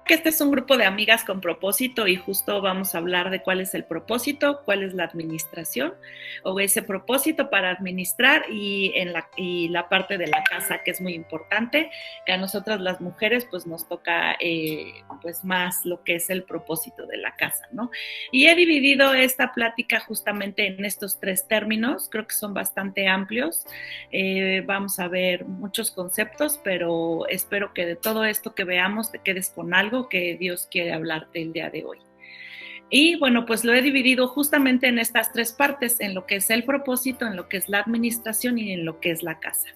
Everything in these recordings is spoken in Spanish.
que este es un grupo de amigas con propósito y justo vamos a hablar de cuál es el propósito, cuál es la administración o ese propósito para administrar y la parte de la casa que es muy importante, que a nosotras las mujeres pues nos toca pues más lo que es el propósito de la casa, ¿no? Y he dividido esta plática justamente en estos tres términos, creo que son bastante amplios, vamos a ver muchos conceptos, pero espero que de todo esto que veamos te quedes con algo que Dios quiere hablarte el día de hoy. Y bueno, pues lo he dividido justamente en estas tres partes, en lo que es el propósito, en lo que es la administración y en lo que es la casa.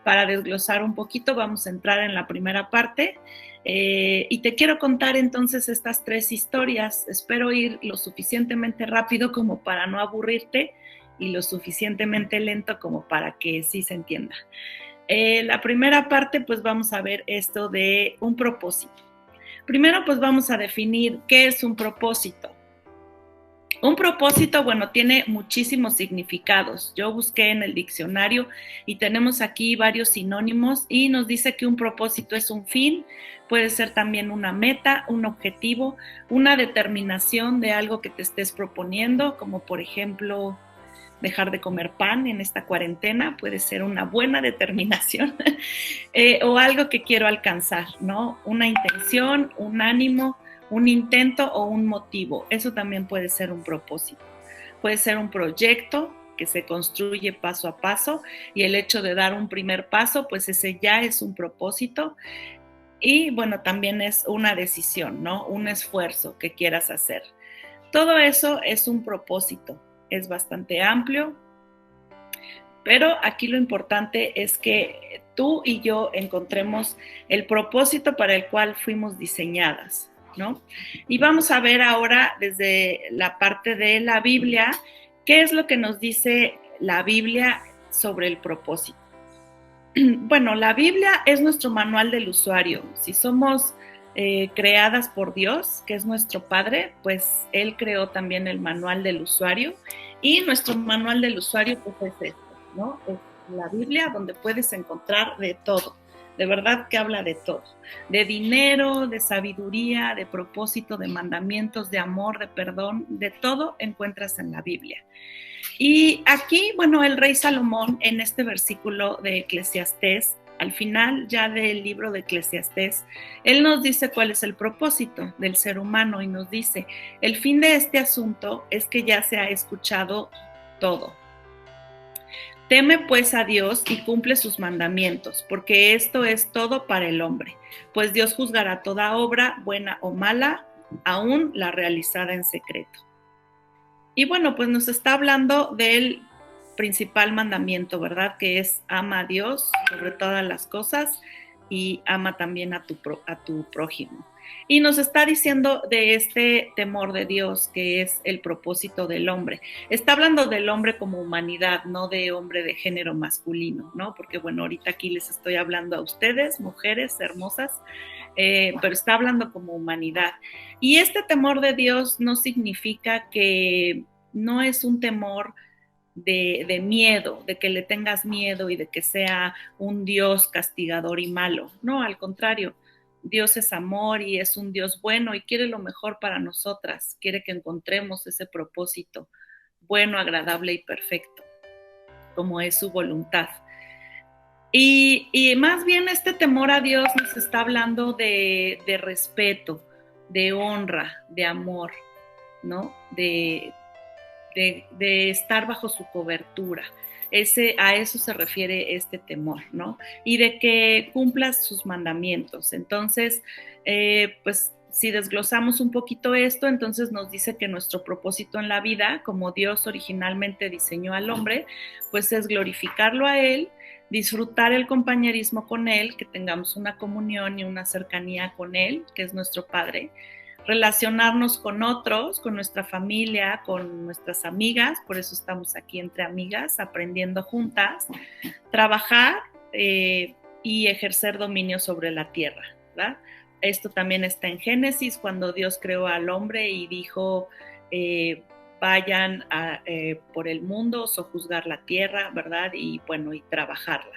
Para desglosar un poquito, vamos a entrar en la primera parte y te quiero contar entonces estas tres historias. Espero ir lo suficientemente rápido como para no aburrirte y lo suficientemente lento como para que sí se entienda. La primera parte, pues vamos a ver esto de un propósito. Primero, pues vamos a definir qué es un propósito. Un propósito, bueno, tiene muchísimos significados. Yo busqué en el diccionario y tenemos aquí varios sinónimos y nos dice que un propósito es un fin, puede ser también una meta, un objetivo, una determinación de algo que te estés proponiendo, como por ejemplo dejar de comer pan en esta cuarentena, puede ser una buena determinación o algo que quiero alcanzar, ¿no? Una intención, un ánimo, un intento o un motivo. Eso también puede ser un propósito. Puede ser un proyecto que se construye paso a paso y el hecho de dar un primer paso, pues ese ya es un propósito. Y bueno, también es una decisión, ¿no? Un esfuerzo que quieras hacer. Todo eso es un propósito. Es bastante amplio, pero aquí lo importante es que tú y yo encontremos el propósito para el cual fuimos diseñadas, ¿no? Y vamos a ver ahora desde la parte de la Biblia, qué es lo que nos dice la Biblia sobre el propósito. Bueno, la Biblia es nuestro manual del usuario. Si somos creadas por Dios, que es nuestro Padre, pues Él creó también el manual del usuario y nuestro manual del usuario pues es esto, ¿no? Es la Biblia donde puedes encontrar de todo, de verdad que habla de todo, de dinero, de sabiduría, de propósito, de mandamientos, de amor, de perdón, de todo encuentras en la Biblia. Y aquí, bueno, el rey Salomón en este versículo de Eclesiastés, al final ya del libro de Eclesiastés, él nos dice cuál es el propósito del ser humano y nos dice, el fin de este asunto es que ya se ha escuchado todo. Teme pues a Dios y cumple sus mandamientos, porque esto es todo para el hombre, pues Dios juzgará toda obra, buena o mala, aún la realizada en secreto. Y bueno, pues nos está hablando del principal mandamiento, ¿verdad? Que es ama a Dios sobre todas las cosas y ama también a tu prójimo. Y nos está diciendo de este temor de Dios, que es el propósito del hombre. Está hablando del hombre como humanidad, no de hombre de género masculino, ¿no? Porque bueno, ahorita aquí les estoy hablando a ustedes, mujeres hermosas, pero está hablando como humanidad. Y este temor de Dios no significa que no es un temor de miedo, de que le tengas miedo y de que sea un Dios castigador y malo. No, al contrario, Dios es amor y es un Dios bueno y quiere lo mejor para nosotras, quiere que encontremos ese propósito bueno, agradable y perfecto, como es su voluntad. Y más bien este temor a Dios nos está hablando de respeto, de honra, de amor, ¿no? De estar bajo su cobertura. A eso se refiere este temor, ¿no? Y de que cumplas sus mandamientos. Entonces, pues si desglosamos un poquito esto, entonces nos dice que nuestro propósito en la vida, como Dios originalmente diseñó al hombre, pues es glorificarlo a Él, disfrutar el compañerismo con Él, que tengamos una comunión y una cercanía con Él, que es nuestro Padre, relacionarnos con otros, con nuestra familia, con nuestras amigas, por eso estamos aquí entre amigas, aprendiendo juntas, trabajar y ejercer dominio sobre la tierra, ¿verdad? Esto también está en Génesis, cuando Dios creó al hombre y dijo, vayan por el mundo, sojuzgar la tierra, ¿verdad? Y bueno, y trabajarla.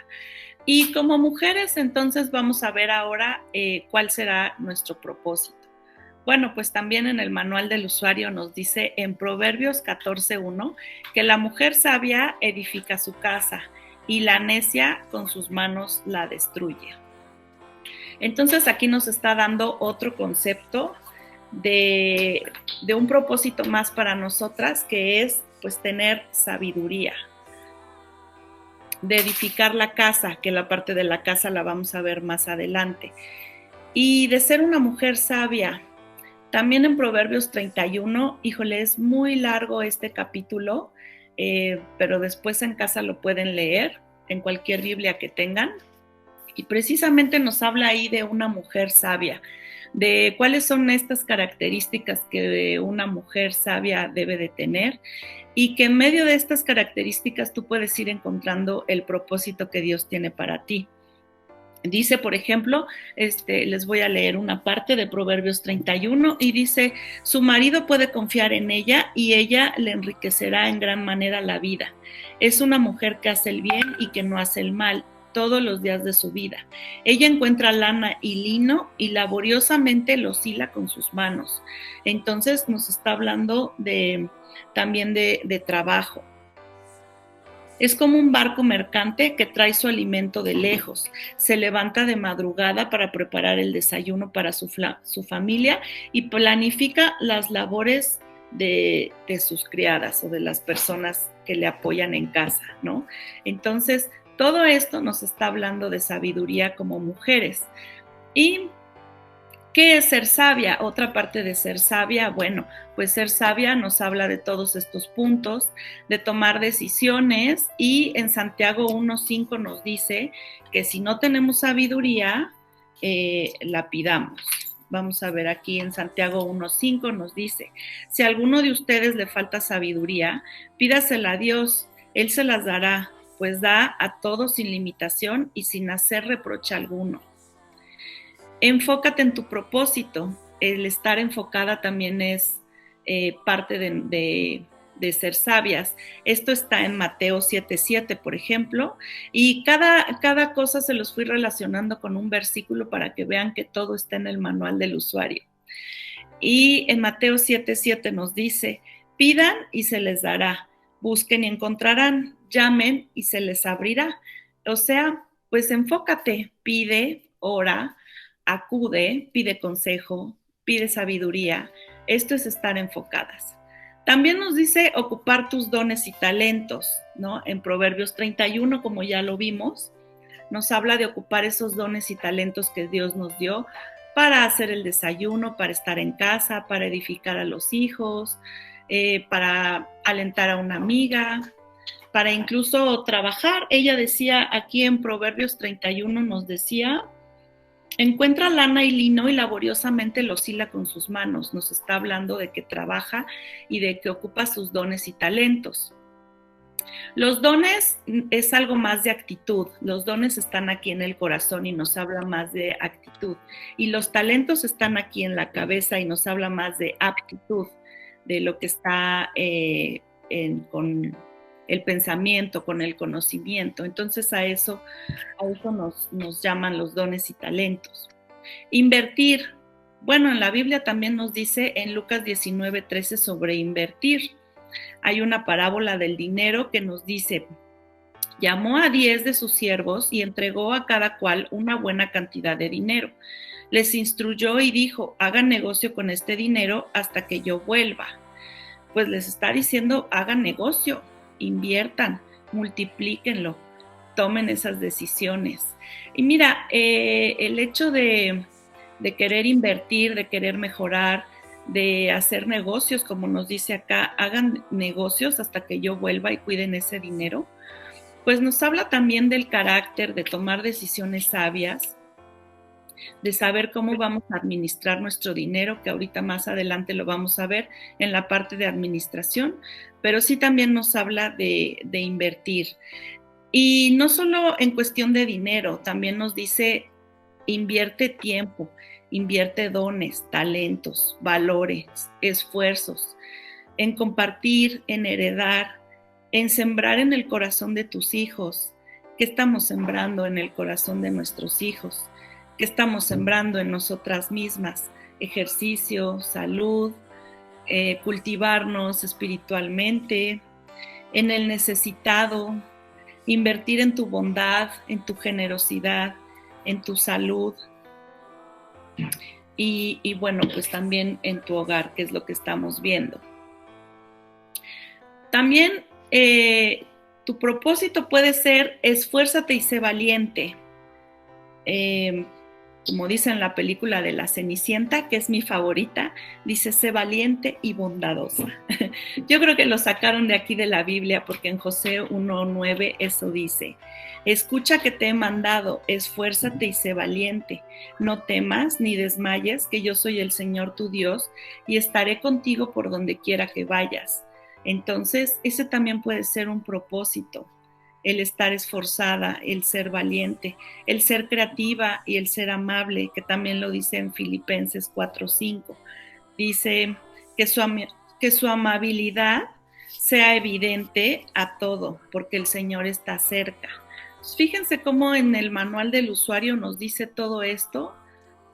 Y como mujeres, entonces vamos a ver ahora cuál será nuestro propósito. Bueno, pues también en el manual del usuario nos dice en Proverbios 14:1 que la mujer sabia edifica su casa y la necia con sus manos la destruye. Entonces aquí nos está dando otro concepto de un propósito más para nosotras, que es pues tener sabiduría, de edificar la casa, que la parte de la casa la vamos a ver más adelante, y de ser una mujer sabia. También en Proverbios 31, híjole, es muy largo este capítulo, pero después en casa lo pueden leer en cualquier Biblia que tengan. Y precisamente nos habla ahí de una mujer sabia, de cuáles son estas características que una mujer sabia debe de tener y que en medio de estas características tú puedes ir encontrando el propósito que Dios tiene para ti. Dice, por ejemplo, les voy a leer una parte de Proverbios 31 y dice, su marido puede confiar en ella y ella le enriquecerá en gran manera la vida. Es una mujer que hace el bien y que no hace el mal todos los días de su vida. Ella encuentra lana y lino y laboriosamente los hila con sus manos. Entonces nos está hablando también de trabajo. Es como un barco mercante que trae su alimento de lejos. Se levanta de madrugada para preparar el desayuno para su familia y planifica las labores de sus criadas o de las personas que le apoyan en casa, ¿no? Entonces, todo esto nos está hablando de sabiduría como mujeres. ¿Y qué es ser sabia? Otra parte de ser sabia, bueno, pues ser sabia nos habla de todos estos puntos, de tomar decisiones, y en Santiago 1:5 nos dice que si no tenemos sabiduría, la pidamos. Vamos a ver aquí en Santiago 1:5 nos dice, si a alguno de ustedes le falta sabiduría, pídasela a Dios, Él se las dará, pues da a todos sin limitación y sin hacer reproche alguno. Enfócate en tu propósito. El estar enfocada también es parte de ser sabias. Esto está en Mateo 7:7, por ejemplo, y cada cosa se los fui relacionando con un versículo para que vean que todo está en el manual del usuario. Y en Mateo 7:7 nos dice, pidan y se les dará, busquen y encontrarán, llamen y se les abrirá. O sea, pues enfócate, pide, ora, acude, pide consejo, pide sabiduría. Esto es estar enfocadas. También nos dice ocupar tus dones y talentos, ¿no? En Proverbios 31, como ya lo vimos, nos habla de ocupar esos dones y talentos que Dios nos dio para hacer el desayuno, para estar en casa, para edificar a los hijos, para alentar a una amiga, para incluso trabajar. Ella decía aquí en Proverbios 31, nos decía, encuentra lana y lino y laboriosamente los hila con sus manos. Nos está hablando de que trabaja y de que ocupa sus dones y talentos. Los dones es algo más de actitud. Los dones están aquí en el corazón y nos habla más de actitud. Y los talentos están aquí en la cabeza y nos habla más de aptitud, de lo que está con el pensamiento, con el conocimiento. Entonces a eso nos llaman los dones y talentos. Invertir. Bueno, en la Biblia también nos dice en Lucas 19:13 sobre invertir. Hay una parábola del dinero que nos dice, llamó a 10 de sus siervos y entregó a cada cual una buena cantidad de dinero. Les instruyó y dijo, hagan negocio con este dinero hasta que yo vuelva. Pues les está diciendo, hagan negocio, inviertan, multiplíquenlo, tomen esas decisiones. Y mira, el hecho de querer invertir, de querer mejorar, de hacer negocios, como nos dice acá, hagan negocios hasta que yo vuelva y cuiden ese dinero, pues nos habla también del carácter, de tomar decisiones sabias, de saber cómo vamos a administrar nuestro dinero, que ahorita más adelante lo vamos a ver en la parte de administración, pero sí también nos habla de invertir. Y no solo en cuestión de dinero, también nos dice, invierte tiempo, invierte dones, talentos, valores, esfuerzos, en compartir, en heredar, en sembrar en el corazón de tus hijos. ¿Qué estamos sembrando en el corazón de nuestros hijos? ¿Qué estamos sembrando en nosotras mismas? ejercicio, salud, cultivarnos espiritualmente, en el necesitado, invertir en tu bondad, en tu generosidad, en tu salud y bueno, pues también en tu hogar, que es lo que estamos viendo. También tu propósito puede ser esfuérzate y sé valiente. Como dice en la película de La Cenicienta, que es mi favorita, dice, sé valiente y bondadosa. Yo creo que lo sacaron de aquí de la Biblia, porque en Josué 1:9 eso dice, escucha que te he mandado, esfuérzate y sé valiente, no temas ni desmayes, que yo soy el Señor tu Dios y estaré contigo por donde quiera que vayas. Entonces, ese también puede ser un propósito, el estar esforzada, el ser valiente, el ser creativa y el ser amable, que también lo dice en Filipenses 4:5. Dice que su amabilidad sea evidente a todo, porque el Señor está cerca. Fíjense cómo en el manual del usuario nos dice todo esto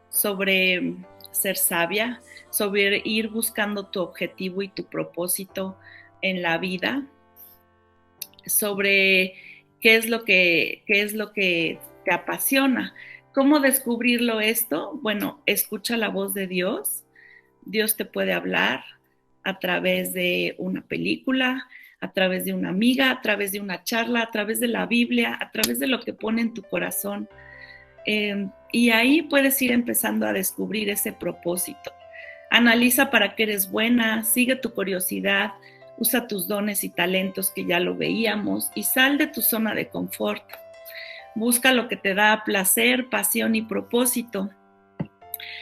sobre ser sabia, sobre ir buscando tu objetivo y tu propósito en la vida, sobre qué es lo que te apasiona. ¿Cómo descubrirlo esto? Bueno, escucha la voz de Dios. Dios te puede hablar a través de una película, a través de una amiga, a través de una charla, a través de la Biblia, a través de lo que pone en tu corazón. Y ahí puedes ir empezando a descubrir ese propósito. Analiza para qué eres buena, sigue tu curiosidad, usa tus dones y talentos que ya lo veíamos y sal de tu zona de confort. Busca lo que te da placer, pasión y propósito.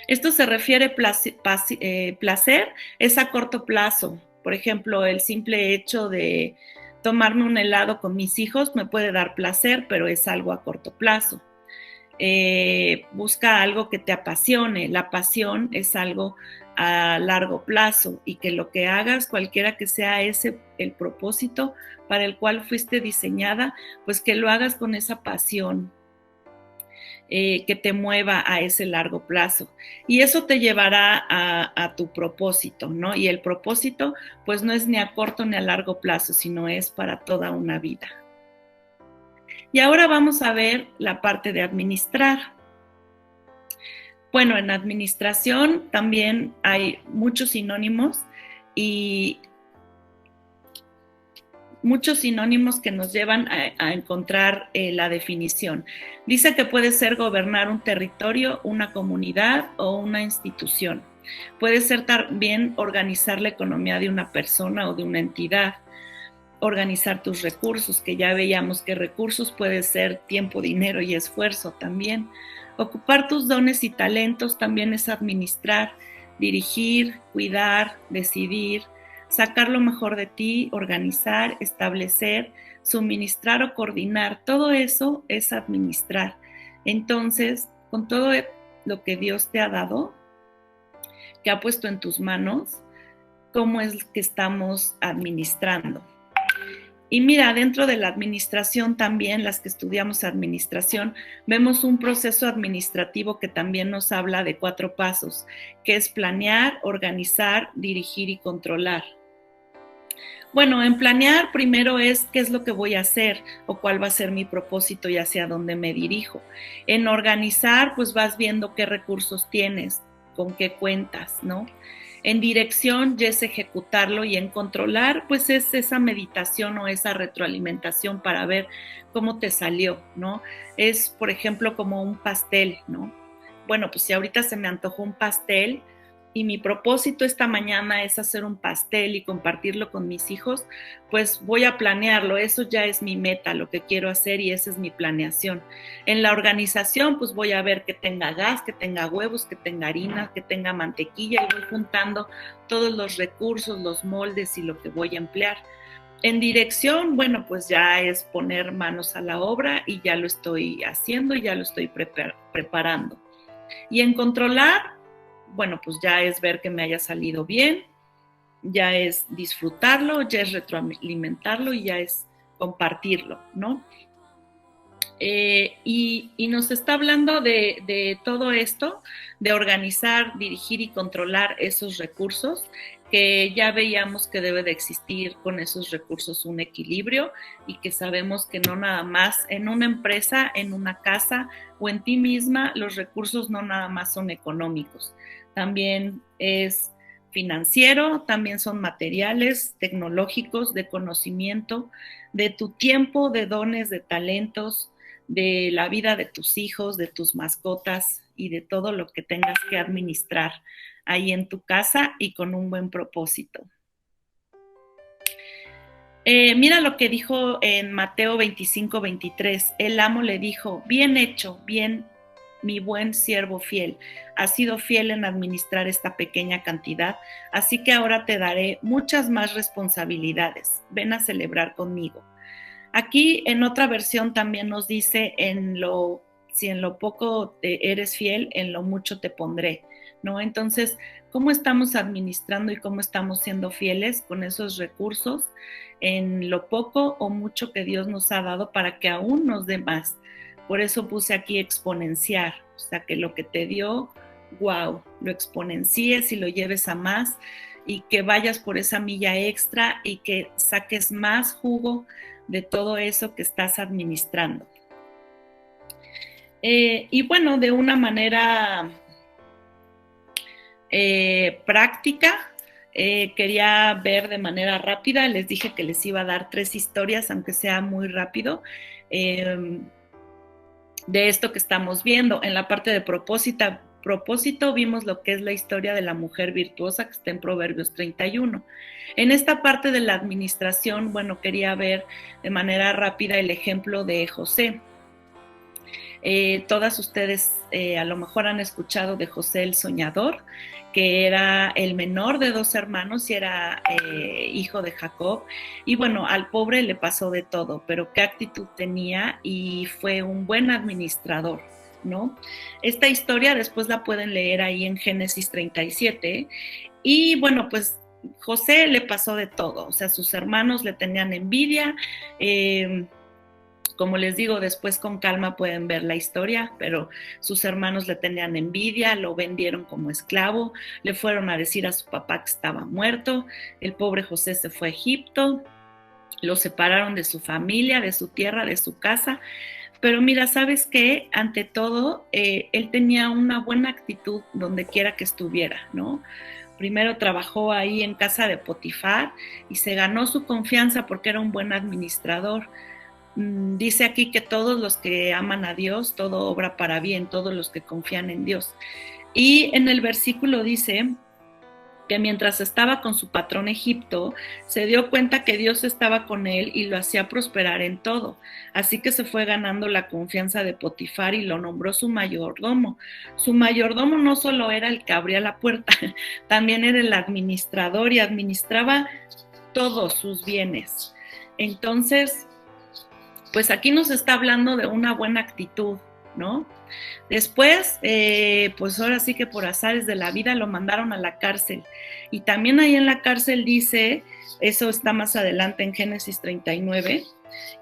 Esto se refiere placer, es a corto plazo. Por ejemplo, el simple hecho de tomarme un helado con mis hijos me puede dar placer, pero es algo a corto plazo. Busca algo que te apasione. La pasión es algo a largo plazo y que lo que hagas, cualquiera que sea ese el propósito para el cual fuiste diseñada, pues que lo hagas con esa pasión, que te mueva a ese largo plazo. Y eso te llevará a tu propósito, ¿no? Y el propósito, pues no es ni a corto ni a largo plazo, sino es para toda una vida. Y ahora vamos a ver la parte de administrar. Bueno, en administración también hay muchos sinónimos y muchos sinónimos que nos llevan a encontrar la definición. Dice que puede ser gobernar un territorio, una comunidad o una institución. Puede ser también organizar la economía de una persona o de una entidad. Organizar tus recursos, que ya veíamos que recursos puede ser tiempo, dinero y esfuerzo también. Ocupar tus dones y talentos también es administrar, dirigir, cuidar, decidir, sacar lo mejor de ti, organizar, establecer, suministrar o coordinar. Todo eso es administrar. Entonces, con todo lo que Dios te ha dado, que ha puesto en tus manos, ¿cómo es que estamos administrando? Y mira, dentro de la administración también, las que estudiamos administración, vemos un proceso administrativo que también nos habla de 4 pasos, que es planear, organizar, dirigir y controlar. Bueno, en planear primero es qué es lo que voy a hacer o cuál va a ser mi propósito y hacia dónde me dirijo. En organizar, pues vas viendo qué recursos tienes, con qué cuentas, ¿no? En dirección ya es ejecutarlo y en controlar, pues es esa meditación o esa retroalimentación para ver cómo te salió, ¿no? Es, por ejemplo, como un pastel, ¿no? Bueno, pues si ahorita se me antojó un pastel y mi propósito esta mañana es hacer un pastel y compartirlo con mis hijos, pues voy a planearlo, eso ya es mi meta, lo que quiero hacer y esa es mi planeación. En la organización, pues voy a ver que tenga gas, que tenga huevos, que tenga harina, que tenga mantequilla y voy juntando todos los recursos, los moldes y lo que voy a emplear. En dirección, bueno, pues ya es poner manos a la obra y ya lo estoy haciendo y ya lo estoy preparando. Y en controlar, bueno, pues ya es ver que me haya salido bien, ya es disfrutarlo, ya es retroalimentarlo y ya es compartirlo, ¿no? Y nos está hablando de todo esto, de organizar, dirigir y controlar esos recursos, que ya veíamos que debe de existir con esos recursos un equilibrio y que sabemos que no nada más en una empresa, en una casa o en ti misma, los recursos no nada más son económicos, también es financiero, también son materiales, tecnológicos, de conocimiento, de tu tiempo, de dones, de talentos, de la vida de tus hijos, de tus mascotas y de todo lo que tengas que administrar ahí en tu casa y con un buen propósito. Mira lo que dijo en Mateo 25:23. El amo le dijo, bien hecho, bien, mi buen siervo fiel. Has sido fiel en administrar esta pequeña cantidad, así que ahora te daré muchas más responsabilidades. Ven a celebrar conmigo. Aquí en otra versión también nos dice si en lo poco eres fiel, en lo mucho te pondré, ¿no? Entonces, ¿cómo estamos administrando y cómo estamos siendo fieles con esos recursos en lo poco o mucho que Dios nos ha dado para que aún nos dé más? Por eso puse aquí exponenciar, o sea, que lo que te dio, wow, lo exponencies y lo lleves a más y que vayas por esa milla extra y que saques más jugo de todo eso que estás administrando. Y bueno, de una manera práctica, quería ver de manera rápida, les dije que les iba a dar 3 historias, aunque sea muy rápido, de esto que estamos viendo. En la parte de propósito vimos lo que es la historia de la mujer virtuosa que está en Proverbios 31. En esta parte de la administración, bueno, quería ver de manera rápida el ejemplo de José. Todas ustedes a lo mejor han escuchado de José el Soñador, que era el menor de 2 hermanos y era hijo de Jacob. Y bueno, al pobre le pasó de todo, pero qué actitud tenía y fue un buen administrador, ¿no? Esta historia después la pueden leer ahí en Génesis 37. Y bueno, pues José le pasó de todo, o sea, sus hermanos le tenían envidia. Como les digo, después con calma pueden ver la historia, pero sus hermanos le tenían envidia, lo vendieron como esclavo, le fueron a decir a su papá que estaba muerto, el pobre José se fue a Egipto, lo separaron de su familia, de su tierra, de su casa, pero mira, ¿sabes qué? Ante todo, él tenía una buena actitud donde quiera que estuviera, ¿no? Primero trabajó ahí en casa de Potifar y se ganó su confianza porque era un buen administrador. Dice aquí que todos los que aman a Dios, todo obra para bien, todos los que confían en Dios. Y en el versículo dice que mientras estaba con su patrón Egipto, se dio cuenta que Dios estaba con él y lo hacía prosperar en todo. Así que se fue ganando la confianza de Potifar y lo nombró su mayordomo. Su mayordomo no solo era el que abría la puerta, también era el administrador y administraba todos sus bienes. Entonces, pues aquí nos está hablando de una buena actitud, ¿no? Después, pues ahora sí que por azares de la vida lo mandaron a la cárcel. Y también ahí en la cárcel dice, eso está más adelante en Génesis 39,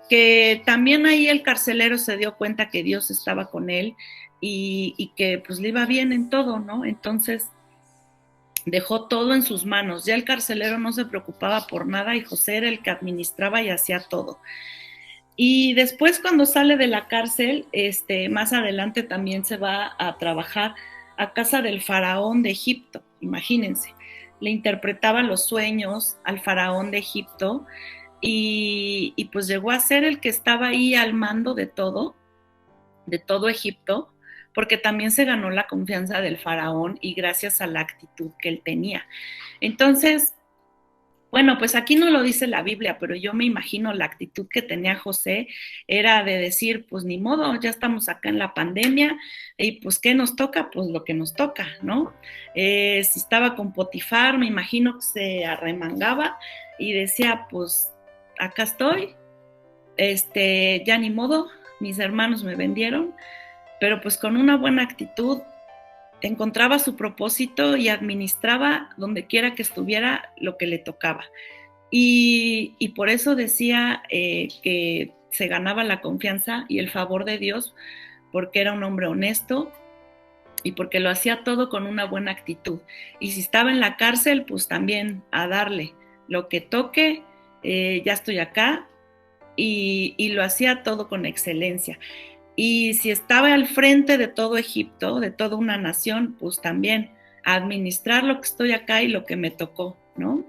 que también ahí el carcelero se dio cuenta que Dios estaba con él y que pues le iba bien en todo, ¿no? Entonces dejó todo en sus manos. Ya el carcelero no se preocupaba por nada y José era el que administraba y hacía todo. Y después cuando sale de la cárcel, más adelante también se va a trabajar a casa del faraón de Egipto, imagínense. Le interpretaba los sueños al faraón de Egipto y pues llegó a ser el que estaba ahí al mando de todo Egipto, porque también se ganó la confianza del faraón y gracias a la actitud que él tenía. Entonces, bueno, pues aquí no lo dice la Biblia, pero yo me imagino la actitud que tenía José era de decir, pues ni modo, ya estamos acá en la pandemia y pues ¿qué nos toca? Pues lo que nos toca, ¿no? Si estaba con Potifar, me imagino que se arremangaba y decía, pues acá estoy, ya ni modo, mis hermanos me vendieron, pero pues con una buena actitud encontraba su propósito y administraba donde quiera que estuviera lo que le tocaba. Y por eso decía que se ganaba la confianza y el favor de Dios porque era un hombre honesto y porque lo hacía todo con una buena actitud. Y si estaba en la cárcel, pues también a darle lo que toque, ya estoy acá, y lo hacía todo con excelencia. Y si estaba al frente de todo Egipto, de toda una nación, pues también administrar lo que estoy acá y lo que me tocó, ¿no?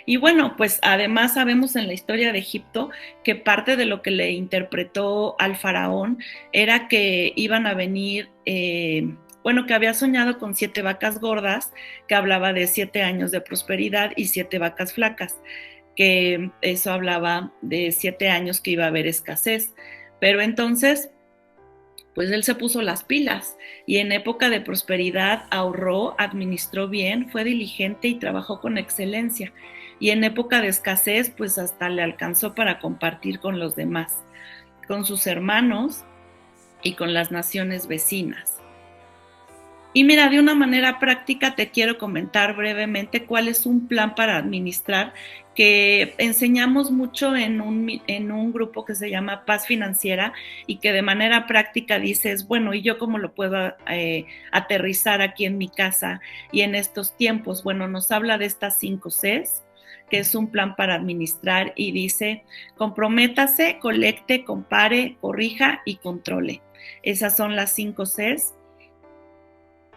Y bueno, pues además sabemos en la historia de Egipto que parte de lo que le interpretó al faraón era que iban a venir, bueno, que había soñado con 7 vacas gordas, que hablaba de 7 años de prosperidad, y 7 vacas flacas, que eso hablaba de 7 años que iba a haber escasez. Pero entonces, pues él se puso las pilas y en época de prosperidad ahorró, administró bien, fue diligente y trabajó con excelencia. Y en época de escasez, pues hasta le alcanzó para compartir con los demás, con sus hermanos y con las naciones vecinas. Y mira, de una manera práctica te quiero comentar brevemente cuál es un plan para administrar que enseñamos mucho en un grupo que se llama Paz Financiera y que de manera práctica dices, bueno, ¿y yo cómo lo puedo aterrizar aquí en mi casa y en estos tiempos? Bueno, nos habla de estas 5 Cs, que es un plan para administrar y dice, comprométase, colecte, compare, corrija y controle. Esas son las 5 Cs.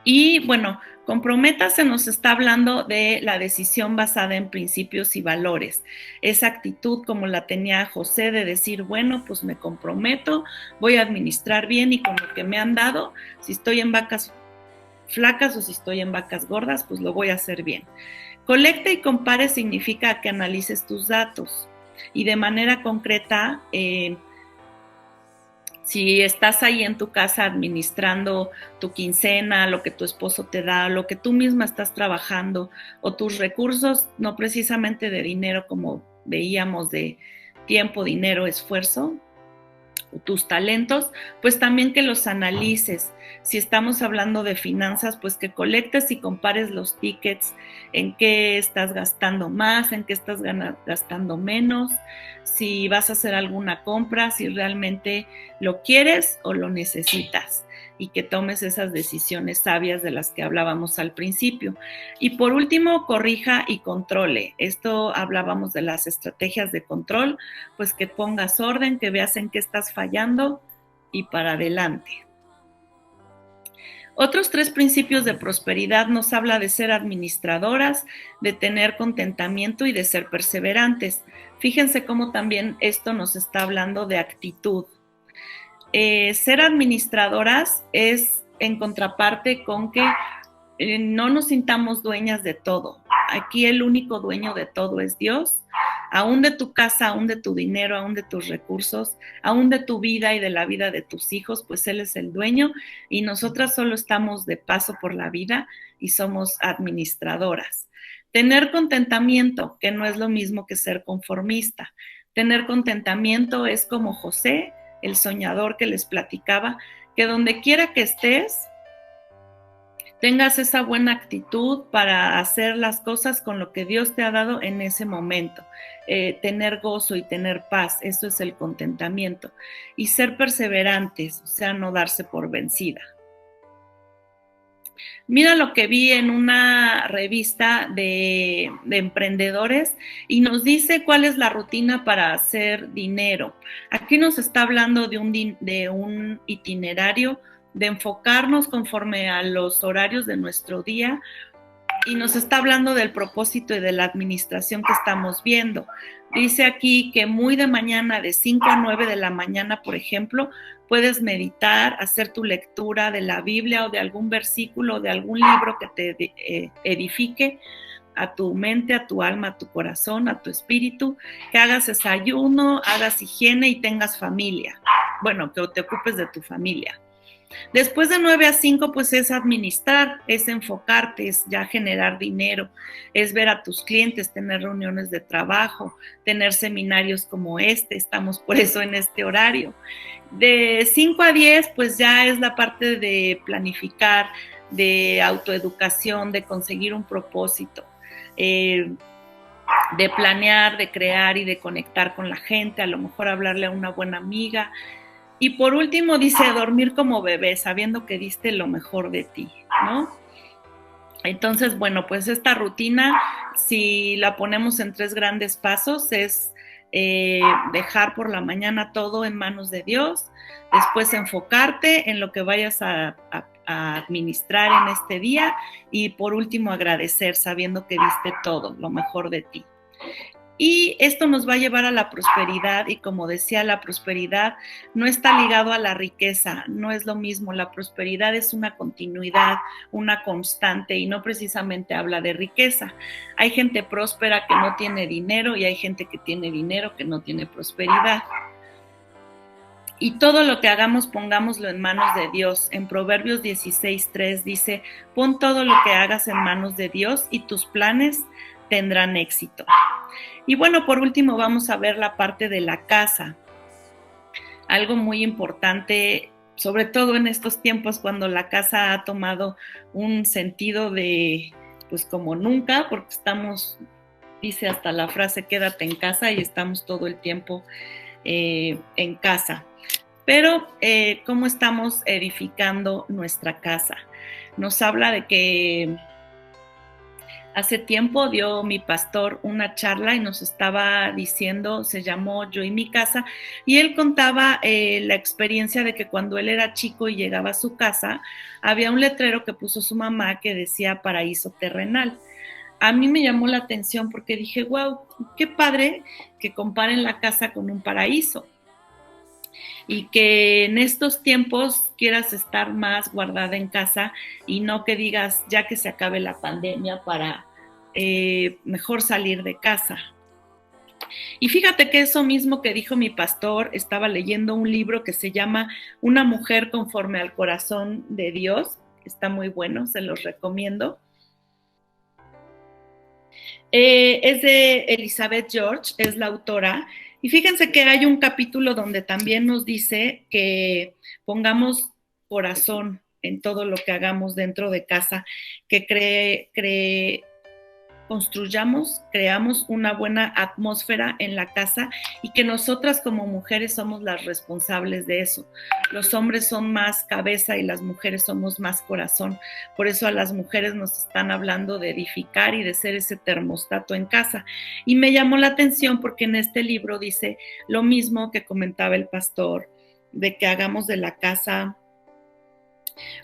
Y bueno, comprométase nos está hablando de la decisión basada en principios y valores. Esa actitud como la tenía José de decir, bueno, pues me comprometo, voy a administrar bien y con lo que me han dado, si estoy en vacas flacas o si estoy en vacas gordas, pues lo voy a hacer bien. Colecta y compare significa que analices tus datos y de manera concreta, si estás ahí en tu casa administrando tu quincena, lo que tu esposo te da, lo que tú misma estás trabajando, o tus recursos, no precisamente de dinero como veíamos, de tiempo, dinero, esfuerzo, o tus talentos, pues también que los analices. Si estamos hablando de finanzas, pues que colectes y compares los tickets, en qué estás gastando más, en qué estás gastando menos, si vas a hacer alguna compra, si realmente lo quieres o lo necesitas, y que tomes esas decisiones sabias de las que hablábamos al principio. Y por último, corrija y controle. Esto hablábamos de las estrategias de control, pues que pongas orden, que veas en qué estás fallando y para adelante. Otros 3 principios de prosperidad nos habla de ser administradoras, de tener contentamiento y de ser perseverantes. Fíjense cómo también esto nos está hablando de actitud. Ser administradoras es en contraparte con que no nos sintamos dueñas de todo. Aquí el único dueño de todo es Dios, aún de tu casa, aún de tu dinero, aún de tus recursos, aún de tu vida y de la vida de tus hijos, pues Él es el dueño y nosotras solo estamos de paso por la vida y somos administradoras. Tener contentamiento, que no es lo mismo que ser conformista. Tener contentamiento es como José, el soñador que les platicaba, que donde quiera que estés, tengas esa buena actitud para hacer las cosas con lo que Dios te ha dado en ese momento. Tener gozo y tener paz, eso es el contentamiento. Y ser perseverantes, o sea, no darse por vencida. Mira lo que vi en una revista de emprendedores y nos dice cuál es la rutina para hacer dinero. Aquí nos está hablando de un itinerario, de enfocarnos conforme a los horarios de nuestro día, y nos está hablando del propósito y de la administración que estamos viendo. Dice aquí que muy de mañana, de 5 a 9 de la mañana, por ejemplo, puedes meditar, hacer tu lectura de la Biblia o de algún versículo, de algún libro que te edifique a tu mente, a tu alma, a tu corazón, a tu espíritu, que hagas desayuno, hagas higiene y tengas familia. Bueno, que te ocupes de tu familia. Después de 9 a 5, pues es administrar, es enfocarte, es ya generar dinero, es ver a tus clientes, tener reuniones de trabajo, tener seminarios como este, estamos por eso en este horario. De 5 a 10, pues ya es la parte de planificar, de autoeducación, de conseguir un propósito. de planear, de crear y de conectar con la gente, a lo mejor hablarle a una buena amiga. Y por último dice dormir como bebé, sabiendo que diste lo mejor de ti, ¿no? Entonces, bueno, pues esta rutina, si la ponemos en 3 grandes pasos, es dejar por la mañana todo en manos de Dios, después enfocarte en lo que vayas a administrar en este día y por último agradecer, sabiendo que diste todo, lo mejor de ti. Y esto nos va a llevar a la prosperidad y como decía, la prosperidad no está ligado a la riqueza, no es lo mismo, la prosperidad es una continuidad, una constante y no precisamente habla de riqueza. Hay gente próspera que no tiene dinero y hay gente que tiene dinero que no tiene prosperidad. Y todo lo que hagamos, pongámoslo en manos de Dios. En Proverbios 16:3 dice, pon todo lo que hagas en manos de Dios y tus planes tendrán éxito. Y bueno, por último vamos a ver la parte de la casa. Algo muy importante, sobre todo en estos tiempos cuando la casa ha tomado un sentido de, pues como nunca, porque estamos, dice hasta la frase, quédate en casa y estamos todo el tiempo en casa. Pero, ¿cómo estamos edificando nuestra casa? Nos habla de que hace tiempo dio mi pastor una charla y nos estaba diciendo, se llamó Yo y mi casa, y él contaba la experiencia de que cuando él era chico y llegaba a su casa, había un letrero que puso su mamá que decía paraíso terrenal. A mí me llamó la atención porque dije, wow, qué padre que comparen la casa con un paraíso. Y que en estos tiempos quieras estar más guardada en casa y no que digas ya que se acabe la pandemia para mejor salir de casa. Y fíjate que eso mismo que dijo mi pastor, estaba leyendo un libro que se llama Una mujer conforme al corazón de Dios, está muy bueno, se los recomiendo. Es de Elizabeth George, es la autora, y fíjense que hay un capítulo donde también nos dice que pongamos corazón en todo lo que hagamos dentro de casa, que construyamos, creamos una buena atmósfera en la casa y que nosotras como mujeres somos las responsables de eso. Los hombres son más cabeza y las mujeres somos más corazón. Por eso a las mujeres nos están hablando de edificar y de ser ese termostato en casa. Y me llamó la atención porque en este libro dice lo mismo que comentaba el pastor, de que hagamos de la casa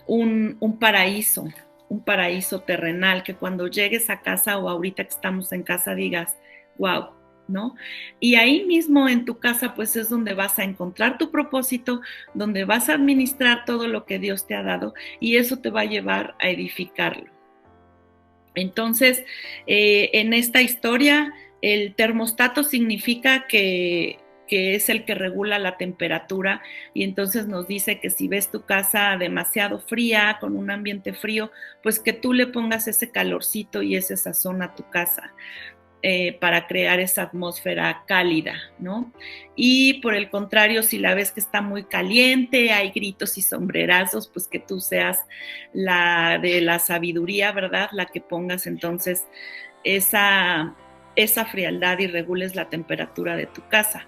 un paraíso terrenal, que cuando llegues a casa o ahorita que estamos en casa digas, wow, ¿no? Y ahí mismo en tu casa pues es donde vas a encontrar tu propósito, donde vas a administrar todo lo que Dios te ha dado y eso te va a llevar a edificarlo. Entonces, en esta historia, el termostato significa que es el que regula la temperatura y entonces nos dice que si ves tu casa demasiado fría, con un ambiente frío, pues que tú le pongas ese calorcito y ese sazón a tu casa para crear esa atmósfera cálida, ¿no? Y por el contrario, si la ves que está muy caliente, hay gritos y sombrerazos, pues que tú seas la de la sabiduría, ¿verdad? La que pongas entonces esa frialdad y regules la temperatura de tu casa.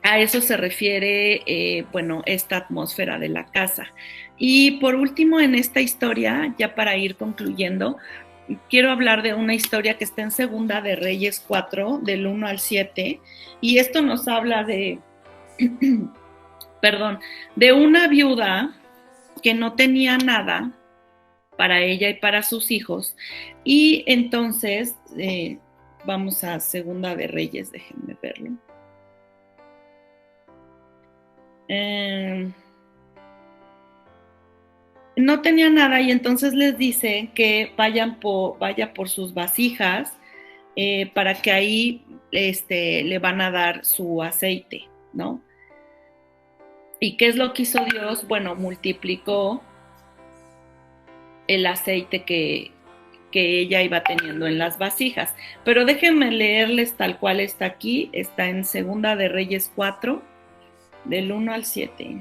A eso se refiere, bueno, esta atmósfera de la casa. Y por último, en esta historia, ya para ir concluyendo, quiero hablar de una historia que está en Segunda de Reyes 4, del 1 al 7, y esto nos habla de, perdón, de una viuda que no tenía nada para ella y para sus hijos, y entonces, vamos a Segunda de Reyes, déjenme verlo. No tenía nada y entonces les dice que vaya por sus vasijas para que ahí le van a dar su aceite, ¿no? ¿Y qué es lo que hizo Dios? Bueno, multiplicó el aceite que ella iba teniendo en las vasijas. Pero déjenme leerles tal cual está aquí, está en Segunda de Reyes 4, del 1 al 7.